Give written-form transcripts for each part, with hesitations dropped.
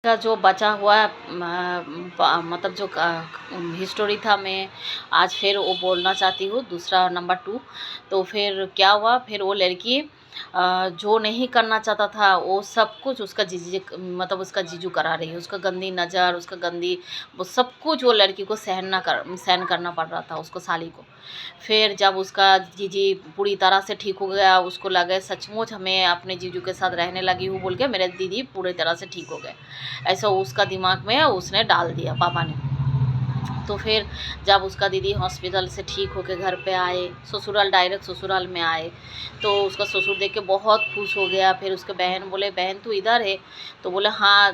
का जो बचा हुआ मतलब जो हिस्टोरी था, मैं आज फिर वो बोलना चाहती हूँ, दूसरा नंबर 2। तो फिर क्या हुआ, फिर वो लड़की जो नहीं करना चाहता था वो सब कुछ उसका जीजी मतलब उसका जीजू करा रही है। उसका गंदी नज़र, उसका गंदी वो सब कुछ वो लड़की को सहन करना पड़ रहा था उसको, साली को। फिर जब उसका जीजी पूरी तरह से ठीक हो गया, उसको लगे सचमुच हमें अपने जीजू के साथ रहने लगी हूँ बोल के, मेरे दीदी पूरी तरह से ठीक हो गए, ऐसा उसका दिमाग में उसने डाल दिया पापा ने। तो फिर जब उसका दीदी हॉस्पिटल से ठीक होकर घर पे आए, ससुराल डायरेक्ट ससुराल में आए, तो उसका ससुर देख के बहुत खुश हो गया। फिर उसके बहन बोले, बहन तू इधर है? तो बोले हाँ,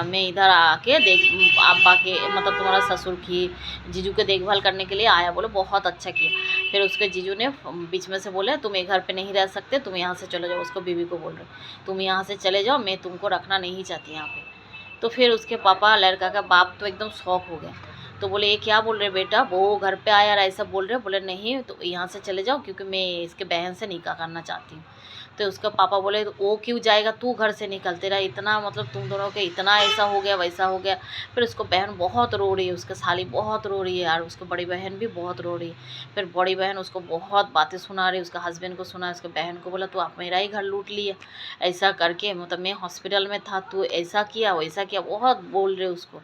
मैं इधर आके देख अब्बा के मतलब तुम्हारा ससुर की जीजू के देखभाल करने के लिए आया। बोले बहुत अच्छा किया। फिर उसके जीजू ने बीच में से बोले, तुम एक घर पे नहीं रह सकते, तुम यहाँ से चले जाओ। उसको बीवी को बोल रहे, तुम यहाँ से चले जाओ, मैं तुमको रखना नहीं चाहती यहाँ पे। तो फिर उसके पापा, लड़का का बाप तो एकदम शौक हो गया। तो बोले ये क्या बोल रहे बेटा, वो घर पे आया और ऐसा बोल रहे? बोले नहीं, तो यहाँ से चले जाओ क्योंकि मैं इसके बहन से निकाह करना चाहती हूँ। तो उसका पापा बोले तो वो क्यों जाएगा, तू घर से निकल, तेरा इतना मतलब तुम दोनों के इतना ऐसा हो गया वैसा हो गया। फिर उसको बहन बहुत रो रही है, उसके साली बहुत रो रही है और उसको बड़ी बहन भी बहुत रो रही है। फिर बड़ी बहन उसको बहुत बातें सुना रही है, उसका हस्बैंड को सुना, उसके बहन को बोला, तो आप मेरा ही घर लूट लिया ऐसा करके, मतलब मैं हॉस्पिटल में था, तू ऐसा किया वैसा किया, बहुत बोल रहे उसको।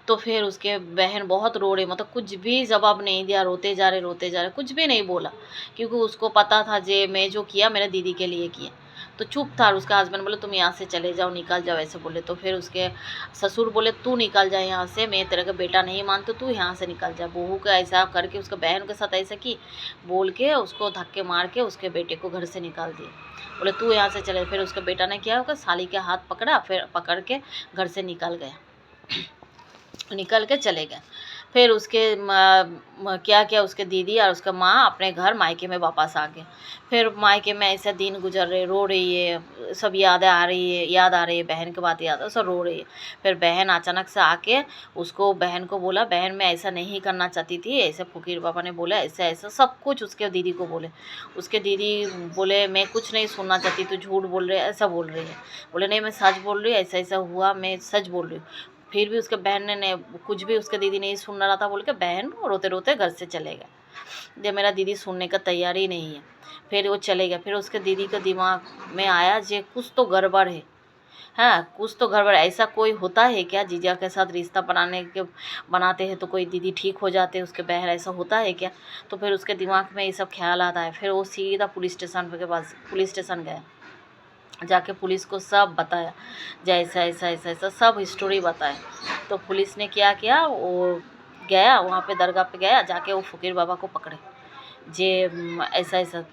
तो फिर उसके बहन बहुत रो रहे, मतलब कुछ भी जवाब नहीं दिया, रोते जा रहे, कुछ भी नहीं बोला, क्योंकि उसको पता था जे मैं जो किया मेरे दीदी के लिए किया। तो चुप था। और उसका हस्बैंड बोले तुम यहाँ से चले जाओ, निकल जाओ, ऐसे बोले। तो फिर उसके ससुर बोले तू निकल जा यहाँ से, मैं तेरे का बेटा नहीं मानता, तू यहाँ से निकल जा। बहू का ऐसा करके उसका बहन के साथ ऐसा की बोल के उसको धक्के मार के उसके बेटे को घर से निकाल दिया। बोले तू यहाँ से चले। फिर उसके बेटा ने क्या होगा, साली के हाथ पकड़ा, फिर पकड़ के घर से निकल गया, निकल के चले गए। फिर उसके क्या क्या उसके दीदी और उसका माँ अपने घर मायके में वापस आ गए। फिर मायके में ऐसे दिन गुजर रहे, रो रही है, सब याद आ रही है, बहन की बात याद है, सब रो रही है। फिर बहन अचानक से आके उसको, बहन को बोला, बहन मैं ऐसा नहीं करना चाहती थी, ऐसे फकीर पापा ने बोला, ऐसा ऐसा सब कुछ उसके दीदी को बोले। उसके दीदी बोले मैं कुछ नहीं सुनना चाहती, तू झूठ बोल रही है, ऐसा बोल रही है। बोले नहीं मैं सच बोल रही हूँ, ऐसा ऐसा हुआ, मैं सच बोल रही हूँ। फिर भी उसके बहन ने कुछ भी उसके दीदी नहीं सुन रहा था बोल के बहन रोते रोते घर से चले गए। जब मेरा दीदी सुनने का तैयार ही नहीं है, फिर वो चले गए। फिर उसके दीदी के दिमाग में आया जे कुछ तो गड़बड़ है। हाँ, कुछ तो गड़बड़। ऐसा कोई होता है क्या, जीजा के साथ रिश्ता बनाते हैं तो कोई दीदी ठीक हो जाते हैं उसके बहन, ऐसा होता है क्या? तो फिर उसके दिमाग में ये सब ख्याल आता है। फिर वो सीधा पुलिस स्टेशन गया, जाके पुलिस को सब बताया, जैसा ऐसा ऐसा ऐसा सब हिस्टोरी बताया। तो पुलिस ने क्या किया, वो गया वहाँ पे, दरगाह पे गया, जाके वो फ़कीर बाबा को पकड़े जे ऐसा ऐसा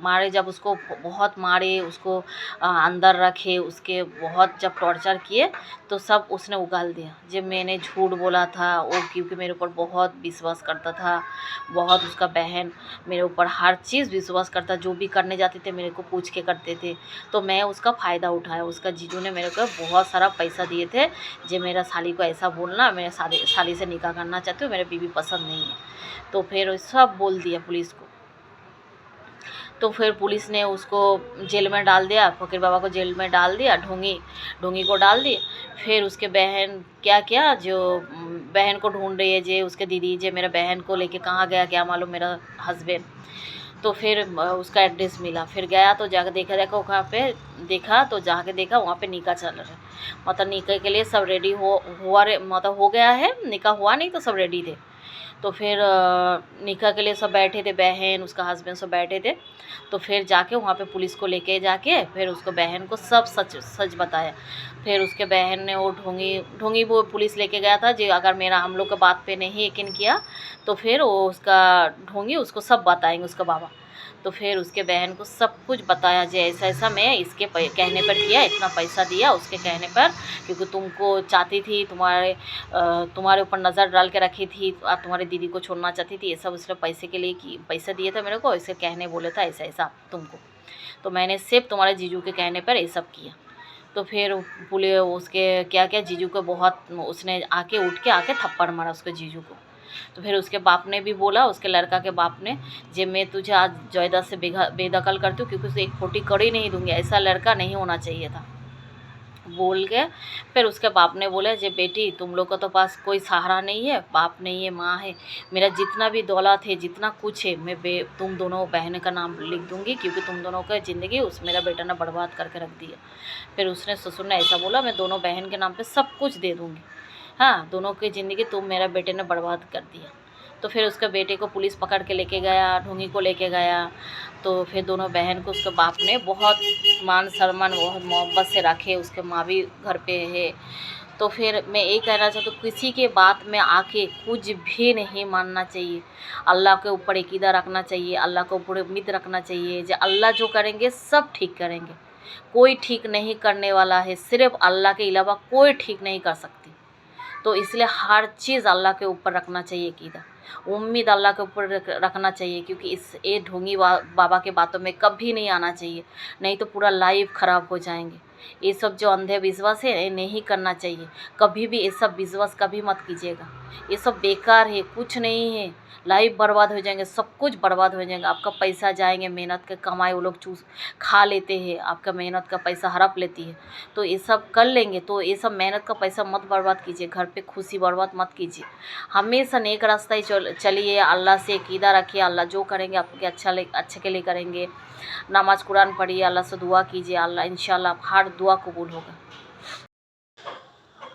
मारे। जब उसको बहुत मारे, उसको अंदर रखे, उसके बहुत जब टॉर्चर किए, तो सब उसने उगाल दिया जे मैंने झूठ बोला था वो, क्योंकि मेरे ऊपर बहुत विश्वास करता था, बहुत उसका बहन मेरे ऊपर हर चीज़ विश्वास करता, जो भी करने जाते थे मेरे को पूछ के करते थे। तो मैं उसका फ़ायदा उठाया। उसका जीजू ने मेरे को बहुत सारा पैसा दिए थे जे मेरा साली को ऐसा बोलना, मैं साली से निकाह करना चाहती हूँ, मेरे बीवी पसंद नहीं है। तो फिर सब बोल दिया पुलिस को। तो फिर पुलिस ने उसको जेल में डाल दिया, फ़कीर बाबा को जेल में डाल दिया, ढोंगी को डाल दिए। फिर उसके बहन क्या किया, जो बहन को ढूंढ रही है, जे उसके दीदी जे मेरा बहन को लेके कहाँ गया क्या मालूम मेरा हस्बैंड। तो फिर उसका एड्रेस मिला, फिर गया तो जाकर देखा वहाँ पे, देखा तो जाके देखा वहाँ पे निकाह चल रहा है। मतलब निकाह के लिए सब रेडी मतलब हो गया है, निकाह हुआ नहीं तो सब रेडी थे। तो फिर निकाह के लिए सब बैठे थे, बहन उसका हस्बैंड सब बैठे थे। तो फिर जाके वहाँ पे पुलिस को लेके जाके फिर उसको बहन को सब सच सच बताया। फिर उसके बहन ने वो ढोंगी वो पुलिस लेके गया था जी, अगर मेरा हम लोग का बात पे नहीं यकीन किया तो फिर वो उसका ढोंगी उसको सब बताएंगे उसका बाबा। तो फिर उसके बहन को सब कुछ बताया जी, ऐसा ऐसा मैं इसके कहने पर किया, इतना पैसा दिया उसके कहने पर, क्योंकि तुमको चाहती थी, तुम्हारे ऊपर नज़र डाल के रखी थी और तुम्हारी दीदी को छोड़ना चाहती थी, ये सब उसने पैसे के लिए की, पैसा दिए थे मेरे को, ऐसे कहने बोले था ऐसा ऐसा तुमको, तो मैंने सिर्फ तुम्हारे जीजू के कहने पर ये सब किया। तो फिर पुलिस उसके क्या क्या जीजू को बहुत उसने उठ के आके थप्पड़ मारा उसके जीजू को। तो फिर उसके बाप ने भी बोला, उसके लड़का के बाप ने, जे मैं तुझे आज जायदाद से बेदखल करती हूँ, क्योंकि उसे एक फोटी कड़ी नहीं दूंगी, ऐसा लड़का नहीं होना चाहिए था। बोल के फिर उसके बाप ने बोला, जे बेटी तुम लोग का तो पास कोई सहारा नहीं है, बाप नहीं है, माँ है, मेरा जितना भी दौलत है, जितना कुछ है, मैं तुम दोनों बहन का नाम लिख दूंगी, क्योंकि तुम दोनों का ज़िंदगी उस मेरा बेटा ने बर्बाद करके रख दिया। फिर उसने ससुर ने ऐसा बोला, मैं दोनों बहन के नाम पे सब कुछ दे दूँगी, हाँ, दोनों की ज़िंदगी तुम मेरा बेटे ने बर्बाद कर दिया। तो फिर उसके बेटे को पुलिस पकड़ के लेके गया, ढोंगी को लेके गया। तो फिर दोनों बहन को उसके बाप ने बहुत मान सम्मान बहुत मोहब्बत से रखे, उसके माँ भी घर पे है। तो फिर मैं यही कहना चाहती हूँ, किसी के बात में आके कुछ भी नहीं मानना चाहिए, अल्लाह के ऊपर अकीदा रखना चाहिए, अल्लाह के ऊपर उम्मीद रखना चाहिए, जो अल्लाह जो करेंगे सब ठीक करेंगे। कोई ठीक नहीं करने वाला है, सिर्फ अल्लाह के अलावा कोई ठीक नहीं कर सकती। तो इसलिए हर चीज़ अल्लाह के ऊपर रखना चाहिए अकीदा, उम्मीद अल्लाह के ऊपर रखना चाहिए, क्योंकि इस ये ढोंगी बाबा के बातों में कभी नहीं आना चाहिए, नहीं तो पूरा लाइफ ख़राब हो जाएंगे। ये सब जो अंधे विश्वास है ये नहीं करना चाहिए, कभी भी ये सब विश्वास कभी मत कीजिएगा, ये सब बेकार है, कुछ नहीं है, लाइफ बर्बाद हो जाएंगे, सब कुछ बर्बाद हो जाएगा, आपका पैसा जाएंगे, मेहनत के कमाए वो लोग चूस खा लेते हैं, आपका मेहनत का पैसा हड़प लेती है। तो ये सब कर लेंगे, तो ये सब मेहनत का पैसा मत बर्बाद कीजिए, घर पे खुशी बर्बाद मत कीजिए, हमेशा नेक रास्ता ही चलिए, अल्लाह से अकीदा रखिए, अल्लाह जो करेंगे आपके अच्छे के लिए करेंगे। नमाज कुरान पढ़िए, अल्लाह से दुआ कीजिए, अल्लाह इंशाल्लाह हर दुआ कबूल होगा।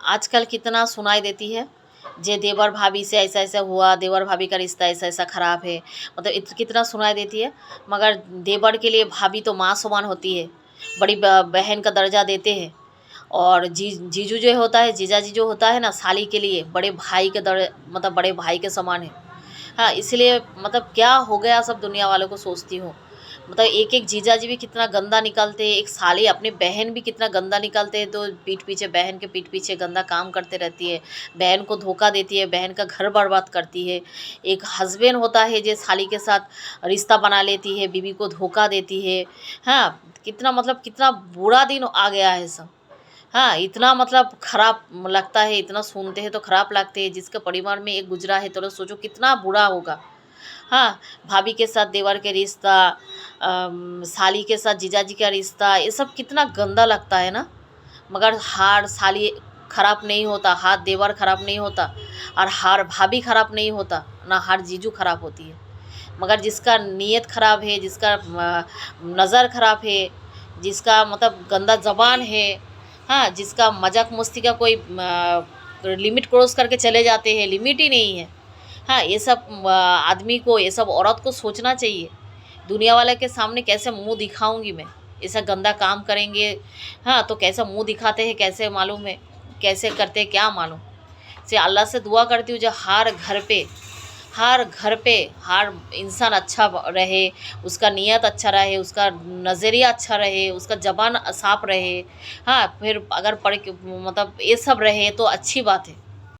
आजकल कितना सुनाई देती है, जे देवर भाभी से ऐसा ऐसा हुआ, देवर भाभी का रिश्ता ऐसा ऐसा ख़राब है, मतलब कितना सुनाई देती है। मगर देवर के लिए भाभी तो माँ समान होती है, बड़ी बहन का दर्जा देते हैं। और जीजू जो होता है, जीजाजी जो होता है ना, साली के लिए बड़े भाई के मतलब बड़े भाई के समान है। हाँ, इसलिए मतलब क्या हो गया सब दुनिया वालों को सोचती हूँ, मतलब एक एक जीजाजी भी कितना गंदा निकलते हैं, एक साली अपनी बहन भी कितना गंदा निकलते हैं, तो पीठ पीछे बहन के पीठ पीछे गंदा काम करते रहती है, बहन को धोखा देती है, बहन का घर बर्बाद करती है। एक हस्बैंड होता है जो साली के साथ रिश्ता बना लेती है, बीवी को धोखा देती है। हाँ, कितना मतलब कितना बुरा दिन आ गया है सब। हाँ, इतना मतलब ख़राब लगता है, इतना सुनते हैं तो ख़राब लगते हैं। जिसके परिवार में एक गुजरा है तो सोचो कितना बुरा होगा। हाँ, भाभी के साथ देवर के रिश्ता, साली के साथ जीजाजी का रिश्ता, ये सब कितना गंदा लगता है ना। मगर हार साली ख़राब नहीं होता, हाथ देवर ख़राब नहीं होता, और हार भाभी ख़राब नहीं होता ना, हार जीजू ख़राब होती है। मगर जिसका नीयत ख़राब है, जिसका नज़र ख़राब है, जिसका मतलब गंदा ज़बान है, हाँ, जिसका मजाक मस्ती का कोई लिमिट क्रॉस करके चले जाते हैं, लिमिट ही नहीं है। हाँ, ये सब आदमी को, ये सब औरत को सोचना चाहिए, दुनिया वाले के सामने कैसे मुंह दिखाऊंगी मैं, ऐसा गंदा काम करेंगे। हाँ, तो कैसा मुंह दिखाते हैं, कैसे मालूम है, कैसे करते हैं क्या मालूम। से अल्लाह से दुआ करती हूँ जो हर घर पे हर इंसान अच्छा रहे, उसका नीयत अच्छा रहे, उसका नज़रिया अच्छा रहे, उसका ज़बान साफ रहे। हाँ, फिर अगर मतलब ये सब रहे तो अच्छी बात है।